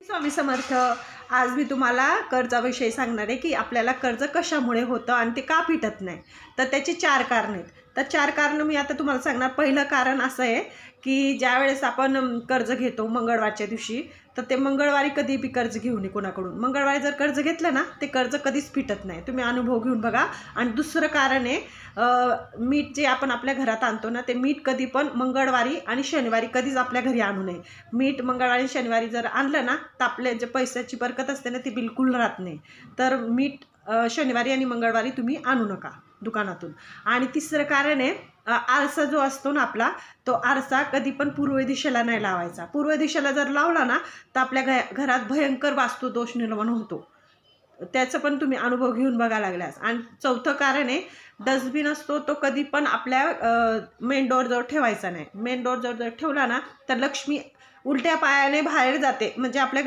स्वामी समर्थ. आज मी तुम्हाला कर्जाविषयी सांगणार आहे की आपल्याला कर्ज कशामुळे होतं आणि ते का फिटत नाही. तर त्याची 4 कारणं आहेत. तर 4 कारणं मी आता तुम्हाला सांगणार. पहिलं कारण असं आहे की ज्यावेळेस आपण कर्ज घेतो मंगळवारच्या दिवशी, तर ते मंगळवारी कधी बी कर्ज घेऊ नये कोणाकडून. मंगळवारी जर कर्ज घेतलं ना, ते कर्ज कधीच फिटत नाही. तुम्ही अनुभव घेऊन बघा. आणि दुसरं कारण आहे, मीठ जे आपण आपल्या घरात आणतो ना, ते मीठ कधी पण मंगळवारी आणि शनिवारी कधीच आपल्या घरी आणू नये. मीठ मंगळवारी शनिवारी जर आणलं ना, तर आपल्या जे पैशाची बरकत असते ना, ती बिलकुल राहत नाही. तर मीठ शनिवारी आणि मंगळवारी तुम्ही आणू नका दुकानातून. आणि तिसरं कारण आहे, आरसा जो असतो ना आपला, तो आरसा कधी पण पूर्व दिशेला नाही लावायचा. पूर्व दिशेला जर लावला ना, तर आपल्या घरात भयंकर वास्तुदोष निर्माण होतो. त्याचं पण तुम्ही अनुभव घेऊन बघा लागल्यास. आणि चौथं कारण आहे, डस्टबिन असतो तो कधी पण आपल्या मेन डोअरजवळ ठेवायचा नाही. मेन डोअरजवळ जर ठेवला ना, तर लक्ष्मी उलट्या पायाने बाहेर जाते. म्हणजे आपल्या